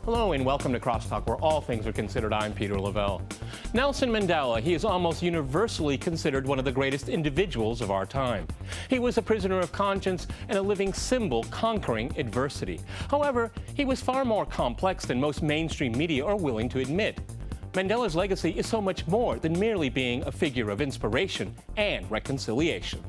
Hello and welcome to CrossTalk, where all things are considered. I'm Peter Lavelle. Nelson Mandela, he is almost universally considered one of the greatest individuals of our time. He was a prisoner of conscience and a living symbol conquering adversity. However, he was far more complex than most mainstream media are willing to admit. Mandela's legacy is so much more than merely being a figure of inspiration and reconciliation.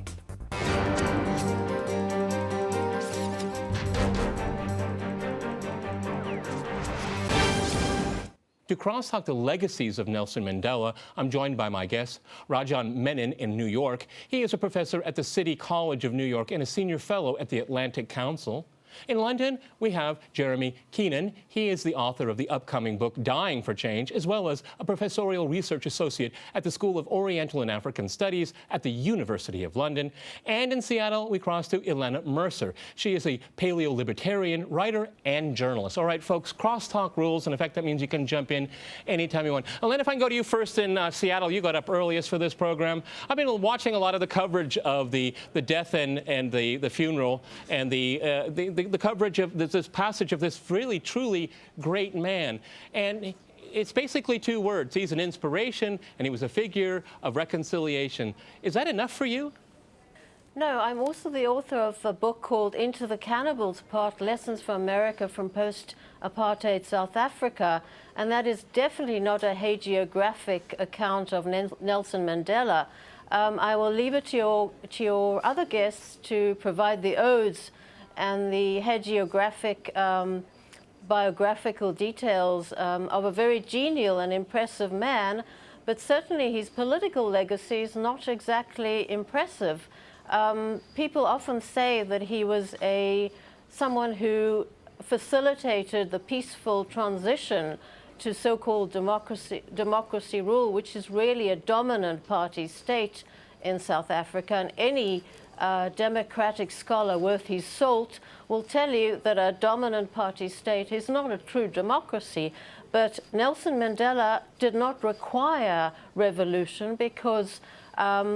To crosstalk the legacies of Nelson Mandela, I'm joined by my guest, Rajan Menon in New York. He is a professor at the City College of New York and a senior fellow at the Atlantic Council. In London, we have Jeremy Keenan. He is the author of the upcoming book, Dying for Change, as well as a professorial research associate at the School of Oriental and African Studies at the University of London. And in Seattle, we cross to Ilana Mercer. She is a paleo-libertarian writer and journalist. All right, folks, crosstalk rules. In effect, that means you can jump in anytime you want. Ilana, if I can go to you first in Seattle, you got up earliest for this program. I've been watching a lot of the coverage of the death and the funeral and the coverage of this passage of this really, truly great man. And it's basically two words. He's an inspiration, and he was a figure of reconciliation. Is that enough for you? No, I'm also the author of a book called Into the Cannibals Part, Lessons for America from Post-Apartheid South Africa. And that is definitely not a hagiographic account of Nelson Mandela. I will leave it to your other guests to provide the odes and the hagiographic biographical details of a very genial and impressive man, but certainly his political legacy is not exactly impressive. People often say that he was someone who facilitated the peaceful transition to so-called democracy rule, which is really a dominant party state in South Africa, and any democratic scholar worth his salt will tell you that a dominant party state is not a true democracy. But Nelson Mandela did not require revolution because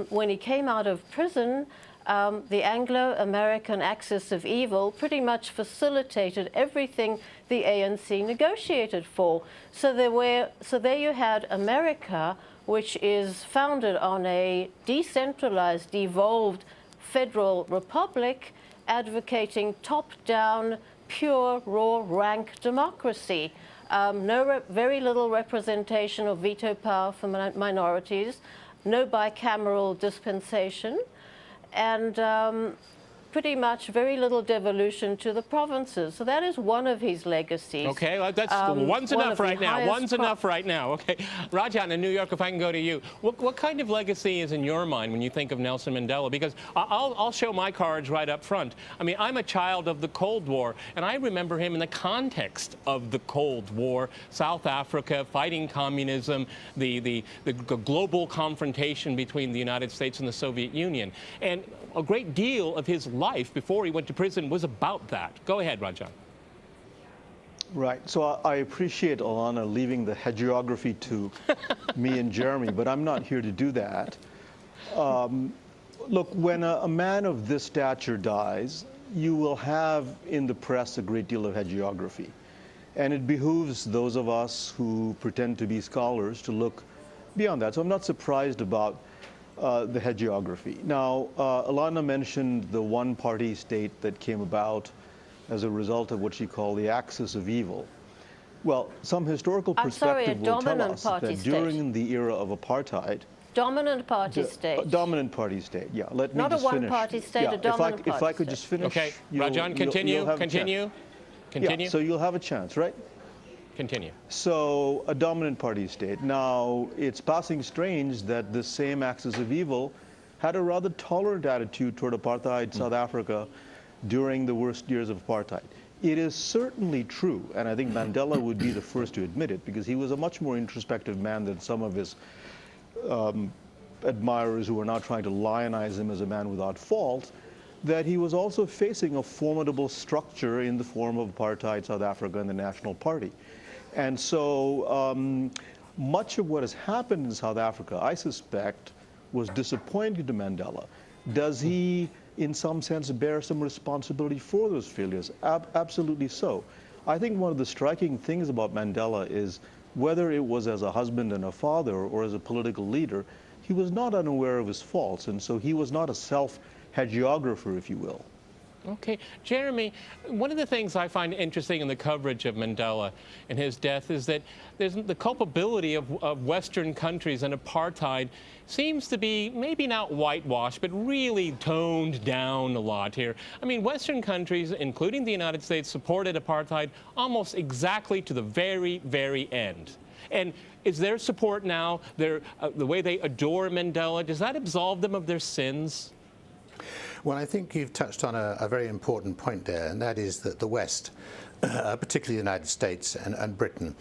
when he came out of prison, the Anglo-American axis of evil pretty much facilitated everything the ANC negotiated for. So there you had America, which is founded on a decentralized, devolved federal republic, advocating top-down, pure, raw rank democracy. Very little representation of veto power for minorities, no bicameral dispensation, and pretty much very little devolution to the provinces. So that is one of his legacies. Okay, well, that's one's enough right now. One's enough right now. Okay, Rajan in New York, if I can go to you, what kind of legacy is in your mind when you think of Nelson Mandela? Because I'll show my cards right up front. I mean, I'm a child of the Cold War, and I remember him in the context of the Cold War, South Africa, fighting communism, the global confrontation between the United States and the Soviet Union, and a great deal of his life before he went to prison was about that. Go ahead, Rajan. Right. So I appreciate Ilana leaving the hagiography to me and Jeremy, but I'm not here to do that. Look, when a man of this stature dies, you will have in the press a great deal of hagiography. And it behooves those of us who pretend to be scholars to look beyond that. So I'm not surprised about the hagiography. Now, Ilana mentioned the one-party state that came about as a result of what she called the axis of evil. Well, some historical perspective will tell us that during the era of apartheid, dominant party state. Dominant party state, yeah. Let me not just a one-party state, a dominant party state. If I could just finish. Okay, Rajan, continue. Yeah, so you'll have a chance, right? Continue. So, a dominant party state. Now, it's passing strange that the same axis of evil had a rather tolerant attitude toward apartheid South Africa during the worst years of apartheid. It is certainly true, and I think Mandela would be the first to admit it, because he was a much more introspective man than some of his admirers who are now trying to lionize him as a man without fault, that he was also facing a formidable structure in the form of apartheid South Africa and the National Party. And so much of what has happened in South Africa, I suspect, was disappointing to Mandela. Does he, in some sense, bear some responsibility for those failures? Absolutely so. I think one of the striking things about Mandela is whether it was as a husband and a father or as a political leader, he was not unaware of his faults, and so he was not a self-hagiographer, if you will. Okay. Jeremy, one of the things I find interesting in the coverage of Mandela and his death is that there's the culpability of Western countries and apartheid seems to be maybe not whitewashed, but really toned down a lot here. I mean, Western countries, including the United States, supported apartheid almost exactly to the very, very end. And is their support now, the way they adore Mandela, does that absolve them of their sins? Well, I think you've touched on a very important point there, and that is that the West, particularly the United States and Britain,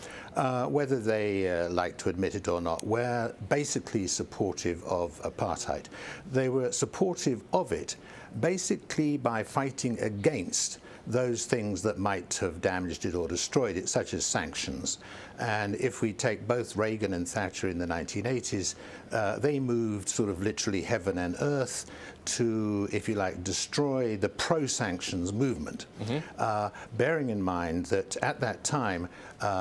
whether they like to admit it or not, were basically supportive of apartheid. They were supportive of it basically by fighting against those things that might have damaged it or destroyed it, such as sanctions. And if we take both Reagan and Thatcher in the 1980s, they moved sort of literally heaven and earth to, if you like, destroy the pro-sanctions movement. Bearing in mind that at that time,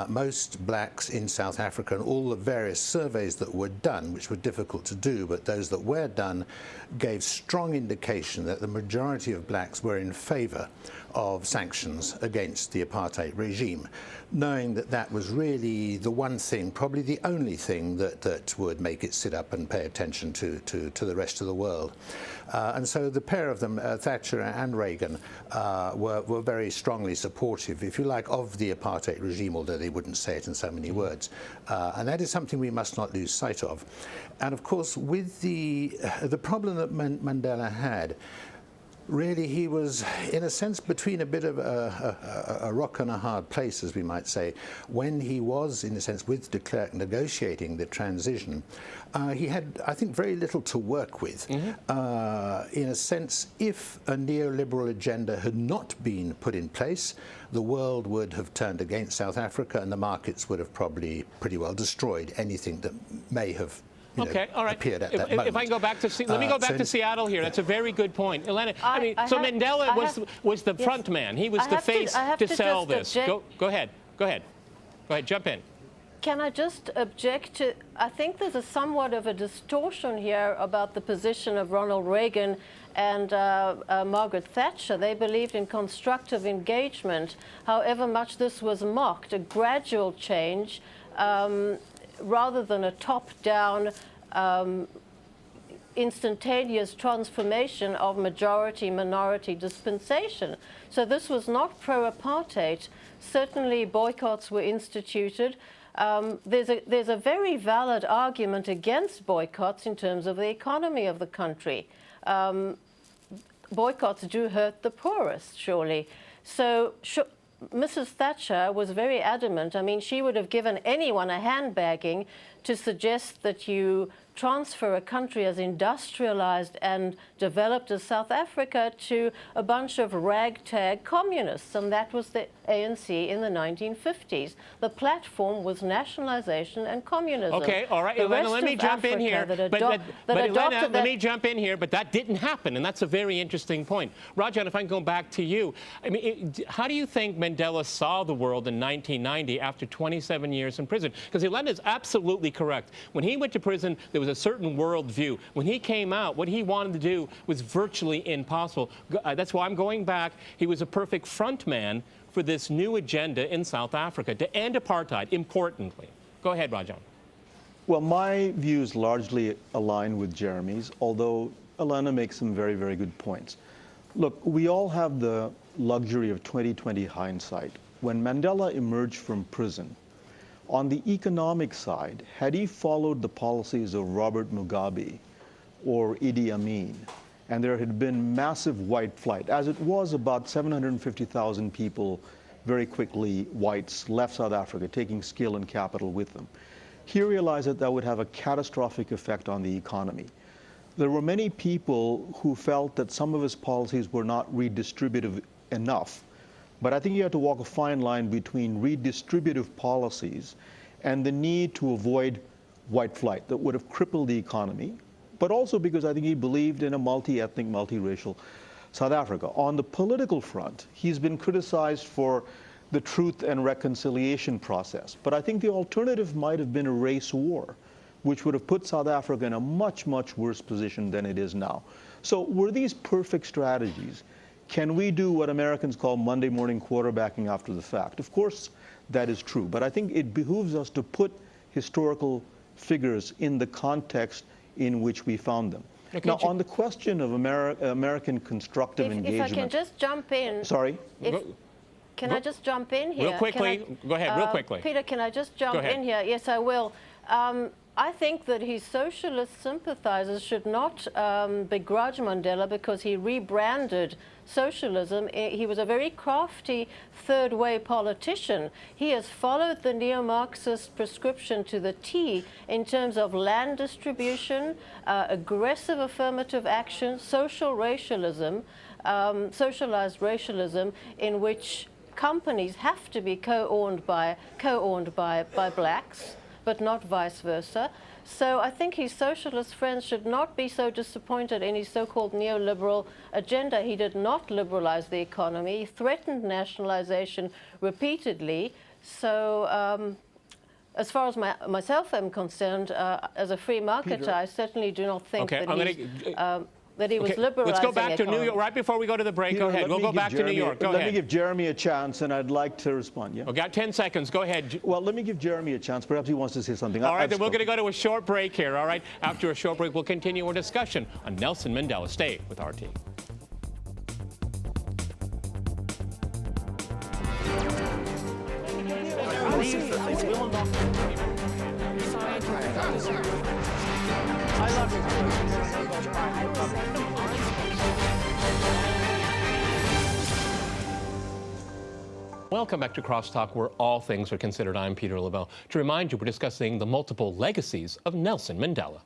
most blacks in South Africa and all the various surveys that were done, which were difficult to do, but those that were done gave strong indication that the majority of blacks were in favor of sanctions against the apartheid regime, knowing that that was really the one thing, probably the only thing that would make it sit up and pay attention to the rest of the world. And so the pair of them, Thatcher and Reagan, were very strongly supportive, if you like, of the apartheid regime, although they wouldn't say it in so many words. And that is something we must not lose sight of. And of course, with the problem that Mandela had, really, he was, in a sense, between a bit of a rock and a hard place, as we might say. When he was, in a sense, with de Klerk negotiating the transition, he had, I think, very little to work with. In a sense, if a neoliberal agenda had not been put in place, the world would have turned against South Africa, and the markets would have probably pretty well destroyed anything that may have appeared at that moment. If I can go back to let me go back to Seattle here. That's a very good point, Ilana. Mandela was the front man. He was the face to sell this. Go ahead. Jump in. Can I just object to? I think there's a somewhat of a distortion here about the position of Ronald Reagan and Margaret Thatcher. They believed in constructive engagement, however much this was mocked, a gradual change rather than a top-down instantaneous transformation of majority-minority dispensation. So this was not pro-apartheid. Certainly boycotts were instituted. There's a very valid argument against boycotts in terms of the economy of the country. Boycotts do hurt the poorest, surely. So Mrs. Thatcher was very adamant. I mean, she would have given anyone a handbagging to suggest that you transfer a country as industrialized and developed as South Africa to a bunch of ragtag communists, and that was the ANC in the 1950s. The platform was nationalization and communism. Okay, all right, Ilana, let me jump in here. Let me jump in here, but that didn't happen, and that's a very interesting point. Rajan, if I can go back to you, I mean, how do you think Mandela saw the world in 1990 after 27 years in prison? Because Ilana is absolutely correct. When he went to prison, there was a certain worldview. When he came out, what he wanted to do was virtually impossible. That's why I'm going back. He was a perfect front man for this new agenda in South Africa to end apartheid, importantly. Go ahead, Rajan. Well, my views largely align with Jeremy's, although Ilana makes some very, very good points. Look, we all have the luxury of 20/20 hindsight. When Mandela emerged from prison, on the economic side, had he followed the policies of Robert Mugabe or Idi Amin, and there had been massive white flight, as it was about 750,000 people, very quickly, whites, left South Africa, taking skill and capital with them. He realized that that would have a catastrophic effect on the economy. There were many people who felt that some of his policies were not redistributive enough. But I think you have to walk a fine line between redistributive policies and the need to avoid white flight that would have crippled the economy, but also because I think he believed in a multi-ethnic, multiracial South Africa. On the political front, he's been criticized for the truth and reconciliation process. But I think the alternative might have been a race war, which would have put South Africa in a much, much worse position than it is now. So were these perfect strategies? Can we do what Americans call Monday morning quarterbacking after the fact? Of course, that is true. But I think it behooves us to put historical figures in the context in which we found them. Okay, now, on the question of American constructive engagement... If I can just jump in... Sorry? Can I just jump in here? Real quickly. Go ahead, real quickly. Peter, can I just jump in here? Yes, I will. I think that his socialist sympathizers should not begrudge Mandela because he rebranded socialism. He was a very crafty third-way politician. He has followed the neo-Marxist prescription to the T in terms of land distribution, aggressive affirmative action, social racialism, socialized racialism, in which companies have to be co-owned by blacks, but not vice versa. So I think his socialist friends should not be so disappointed in his so-called neoliberal agenda. He did not liberalize the economy. He threatened nationalization repeatedly. So as far as myself am concerned, as a free marketer, Peter. I certainly do not think that he was Okay, liberalizing let's go back to economy. New York. Right before we go to the break, Peter, go ahead. We'll go back to New York. Go Let ahead. me give Jeremy a chance, and I'd like to respond. Yeah? We've got 10 seconds. Go ahead. Well, let me give Jeremy a chance. Perhaps he wants to say something. All right, then we're going to go to a short break here, all right? After a short break, we'll continue our discussion on Nelson Mandela. Stay with RT. Welcome back to CrossTalk, where all things are considered. I'm Peter Lavelle. To remind you, we're discussing the multiple legacies of Nelson Mandela.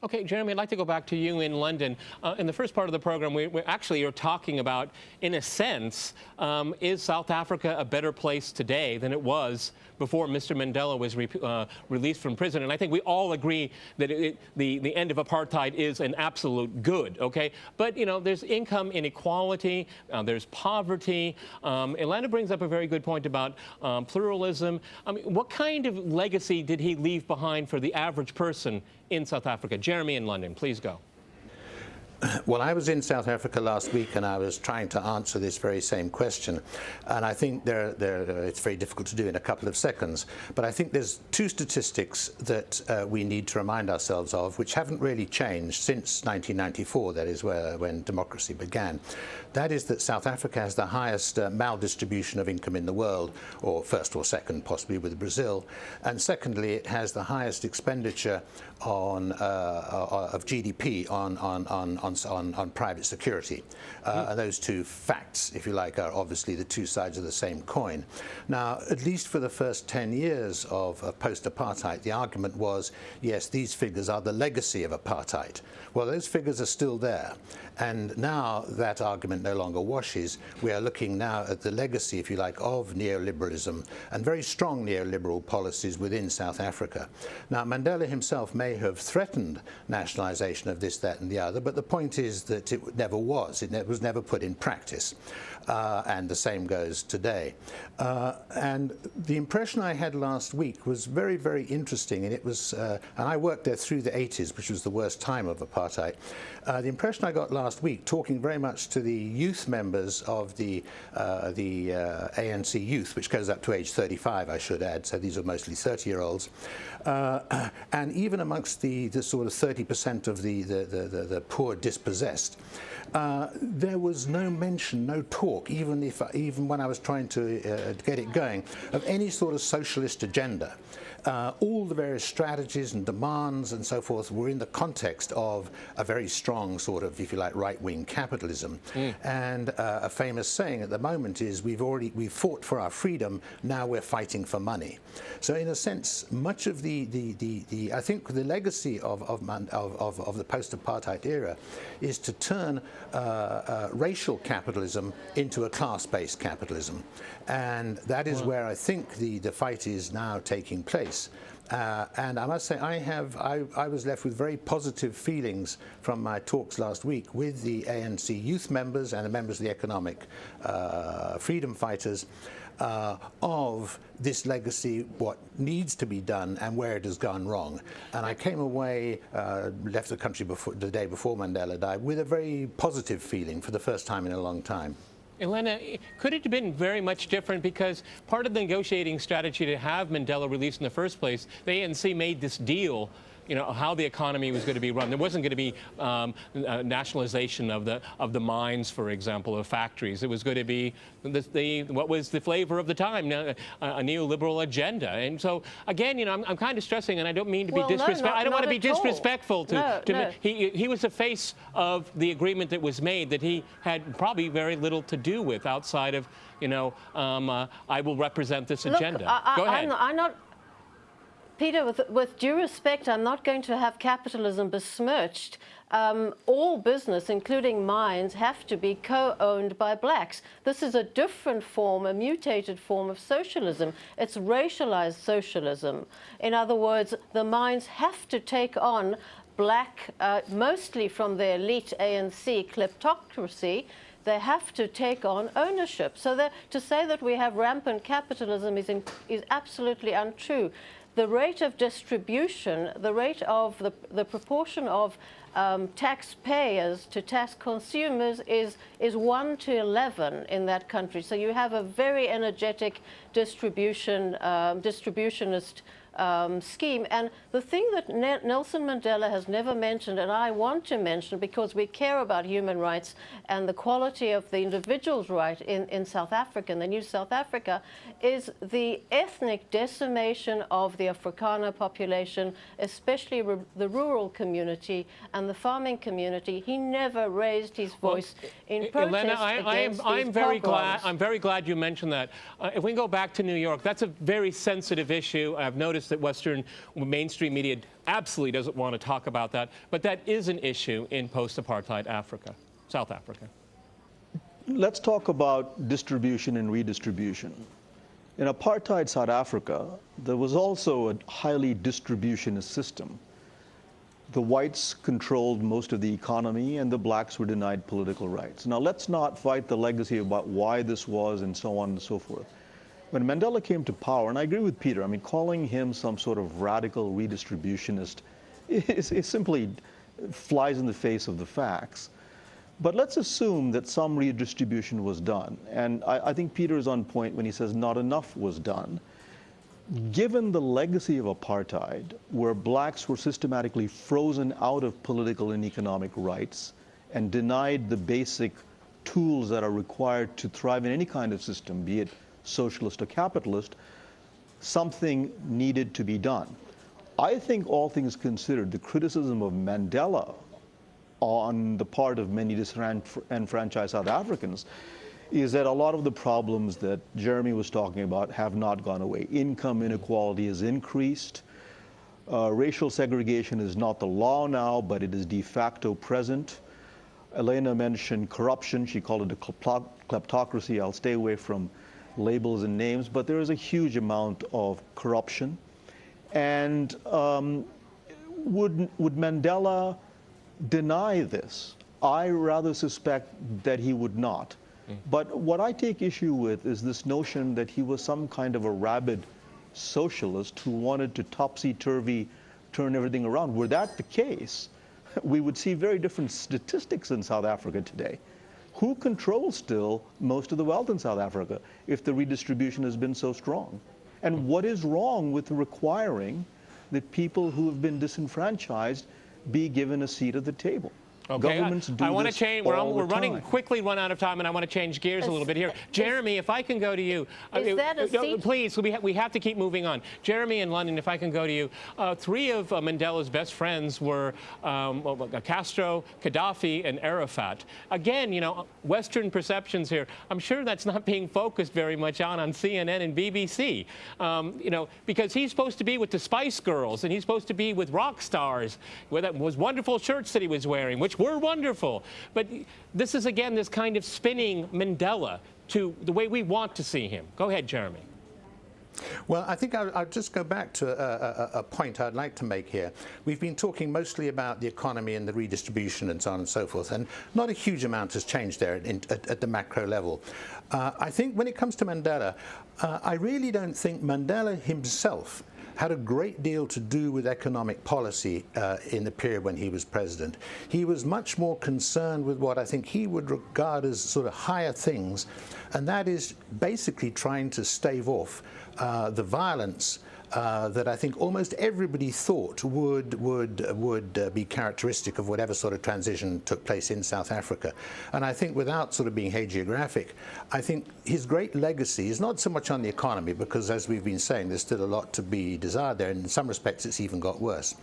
Okay, Jeremy, I'd like to go back to you in London. In the first part of the program, we actually are talking about, in a sense, is South Africa a better place today than it was before Mr. Mandela was released from prison? And I think we all agree that the end of apartheid is an absolute good, okay? But, you know, there's income inequality, there's poverty. Ilana brings up a very good point about pluralism. I mean, what kind of legacy did he leave behind for the average person in South Africa? Jeremy in London, please go. Well, I was in South Africa last week, and I was trying to answer this very same question. And I think it's very difficult to do in a couple of seconds. But I think there's two statistics that we need to remind ourselves of, which haven't really changed since 1994, that is when democracy began. That is that South Africa has the highest maldistribution of income in the world, or first or second, possibly with Brazil. And secondly, it has the highest expenditure of GDP on private security. Those two facts, if you like, are obviously the two sides of the same coin. Now, at least for the first 10 years of post-apartheid, the argument was, yes, these figures are the legacy of apartheid. Well, those figures are still there. And now that argument no longer washes. We are looking now at the legacy, if you like, of neoliberalism and very strong neoliberal policies within South Africa. Now, Mandela himself may have threatened nationalization of this, that, and the other, but the point is that it never was. It was never put in practice. And the same goes today. And the impression I had last week was very, very interesting. And it was, and I worked there through the 80s, which was the worst time of apartheid. The impression I got last week, talking very much to the youth members of the ANC youth, which goes up to age 35, I should add. So these are mostly 30-year-olds. And even amongst the sort of 30% of the poor dispossessed, there was no mention, no talk, even when I was trying to get it going, of any sort of socialist agenda. All the various strategies and demands and so forth were in the context of a very strong sort of, if you like, right-wing capitalism. And a famous saying at the moment is, we've fought for our freedom, now we're fighting for money. So in a sense, much of I think the legacy of the post-apartheid era is to turn racial capitalism into a class-based capitalism. And that is where I think the fight is now taking place. this. And I must say, I was left with very positive feelings from my talks last week with the ANC youth members and the members of the economic freedom fighters of this legacy, what needs to be done and where it has gone wrong. And I came away, left the country the day before Mandela died, with a very positive feeling for the first time in a long time. Ilana, could it have been very much different? Because part of the negotiating strategy to have Mandela released in the first place, the ANC made this deal, you know, how the economy was going to be run. There wasn't going to be nationalization of the mines, for example, of factories. It was going to be what was the flavor of the time, a neoliberal agenda. And so, again, you know, I'm kind of stressing, and I don't mean to be disrespectful. I don't want to be disrespectful to he was the face of the agreement that was made that he had probably very little to do with outside of, you know, I will represent this agenda. Go ahead. I'm not. Peter, with due respect, I'm not going to have capitalism besmirched. All business, including mines, have to be co-owned by blacks. This is a different form, a mutated form of socialism. It's racialized socialism. In other words, the mines have to take on black, mostly from the elite ANC kleptocracy. They have to take on ownership. So to say that we have rampant capitalism is absolutely untrue. The rate of distribution, the rate of the proportion of taxpayers to tax consumers is 1 to 11 in that country. So you have a very energetic distributionist scheme. And the thing that Nelson Mandela has never mentioned, and I want to mention because we care about human rights and the quality of the individual's right in South Africa, in the new South Africa, is the ethnic decimation of the Afrikaner population, especially the rural community and the farming community. He never raised his voice in protest against these pogroms. I'm very glad you mentioned that. If we go back to New York, that's a very sensitive issue. I've noticed that Western mainstream media absolutely doesn't want to talk about that, but that is an issue in post-apartheid Africa, South Africa. Let's talk about distribution and redistribution. In apartheid South Africa, there was also a highly distributionist system. The whites controlled most of the economy and the blacks were denied political rights. Now, let's not fight the legacy about why this was and so on and so forth. When Mandela came to power, and I agree with Peter, I mean, calling him some sort of radical redistributionist is simply flies in the face of the facts. But let's assume that some redistribution was done. And I think Peter is on point when he says not enough was done. Given the legacy of apartheid, where blacks were systematically frozen out of political and economic rights and denied the basic tools that are required to thrive in any kind of system, be it socialist or capitalist, something needed to be done. I think, all things considered, the criticism of Mandela on the part of many disenfranchised South Africans is that a lot of the problems that Jeremy was talking about have not gone away. Income inequality has increased. Racial segregation is not the law now, but it is de facto present. Elena mentioned corruption. She called it a kleptocracy. I'll stay away from labels and names, but there is a huge amount of corruption. And would Mandela deny this? I rather suspect that he would not. But what I take issue with is this notion that he was some kind of a rabid socialist who wanted to topsy-turvy turn everything around. Were that the case, we would see very different statistics in South Africa today. Who controls still most of the wealth in South Africa if the redistribution has been so strong? And what is wrong with requiring that people who have been disenfranchised be given a seat at the table? Okay, Governments do I want to this change. all We're the running time. quickly, run out of time, and I want to change gears a little bit here. Jeremy, if I can go to you. Is that a seat? Please, we have to keep moving on. Jeremy in London, if I can go to you. Three of Mandela's best friends were Castro, Gaddafi, and Arafat. Again, you know, Western perceptions here. I'm sure that's not being focused very much on CNN and BBC. You know, because he's supposed to be with the Spice Girls, and he's supposed to be with rock stars, with those wonderful shirts that he was wearing, which were wonderful. But this is, again, this kind of spinning Mandela to the way we want to see him. Go ahead, Jeremy. Well, I think I'll just go back to a point I'd like to make here. We've been talking mostly about the economy and the redistribution and so on and so forth, and not a huge amount has changed there at the macro level. I think when it comes to Mandela, I really don't think Mandela himself had a great deal to do with economic policy in the period when he was president. He was much more concerned with what I think he would regard as sort of higher things, and that is basically trying to stave off the violence that I think almost everybody thought would be characteristic of whatever sort of transition took place in South Africa. And I think, without sort of being hagiographic, I think his great legacy is not so much on the economy, because, as we've been saying, there's still a lot to be desired there, and in some respects it's even got worse.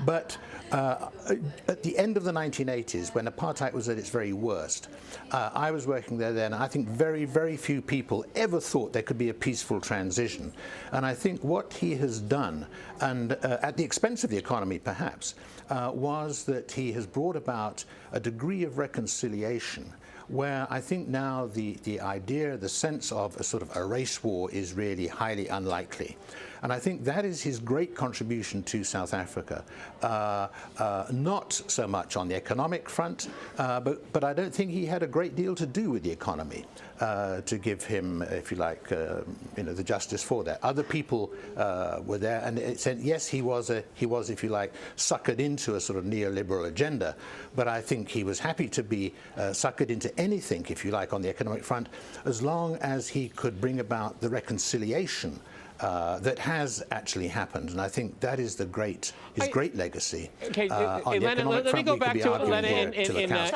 But at the end of the 1980s, when apartheid was at its very worst, I was working there then. I think very, very few people ever thought there could be a peaceful transition. And I think what he has done, and at the expense of the economy perhaps, was that he has brought about a degree of reconciliation where I think now the idea, the sense of a sort of a race war is really highly unlikely. And I think that is his great contribution to South Africa. Not so much on the economic front, but I don't think he had a great deal to do with the economy to give him, if you like, the justice for that. Other people were there, and it said, yes, he was, if you like, suckered into a sort of neoliberal agenda, but I think he was happy to be suckered into anything, if you like, on the economic front, as long as he could bring about the reconciliation that has actually happened, and I think that is his great legacy. Okay, Ilana, let me go back to Ilana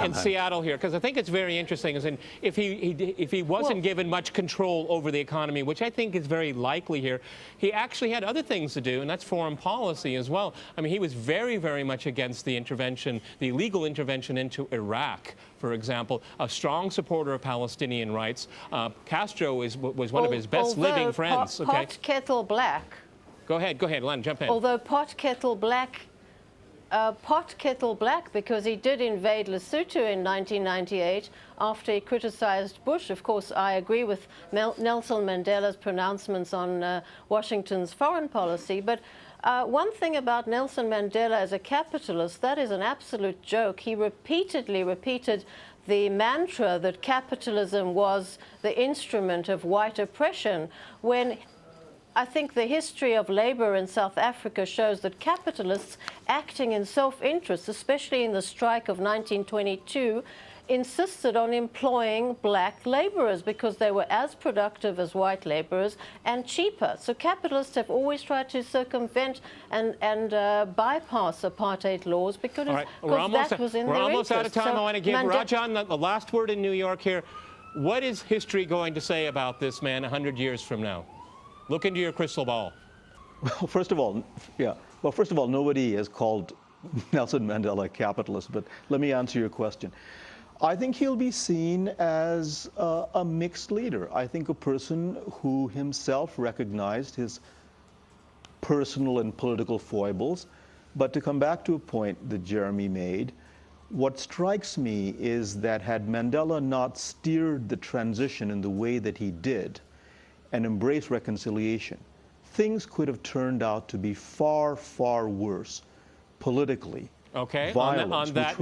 in Seattle here, because I think it's very interesting. As in, if he wasn't given much control over the economy, which I think is very likely here, he actually had other things to do, and that's foreign policy as well. I mean, he was very, very much against the intervention, the illegal intervention into Iraq, for example, a strong supporter of Palestinian rights. Castro was one of his best living friends. Pot kettle black. Go ahead, Len, jump in. Although pot kettle black, because he did invade Lesotho in 1998 after he criticized Bush. Of course, I agree with Nelson Mandela's pronouncements on Washington's foreign policy, but one thing about Nelson Mandela as a capitalist, that is an absolute joke. He repeatedly repeated the mantra that capitalism was the instrument of white oppression, when I think the history of labor in South Africa shows that capitalists acting in self-interest, especially in the strike of 1922, insisted on employing black laborers because they were as productive as white laborers and cheaper. So capitalists have always tried to circumvent and bypass apartheid laws because, that was in their interest. We're almost out of time. I want to give Rajan the last word in New York here. What is history going to say about this man 100 years from now? Look into your crystal ball. Well, first of all, nobody has called Nelson Mandela a capitalist, but let me answer your question. I think he'll be seen as a mixed leader. I think a person who himself recognized his personal and political foibles. But to come back to a point that Jeremy made, what strikes me is that had Mandela not steered the transition in the way that he did and embraced reconciliation, things could have turned out to be far, far worse politically. Okay, violence, on that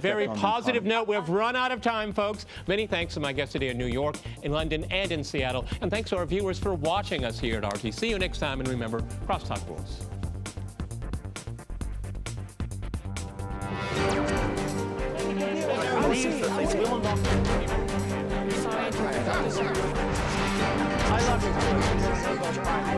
very positive note, we've run out of time, folks. Many thanks to my guests today in New York, in London, and in Seattle. And thanks to our viewers for watching us here at RT. See you next time, and remember, CrossTalk rules. I love you.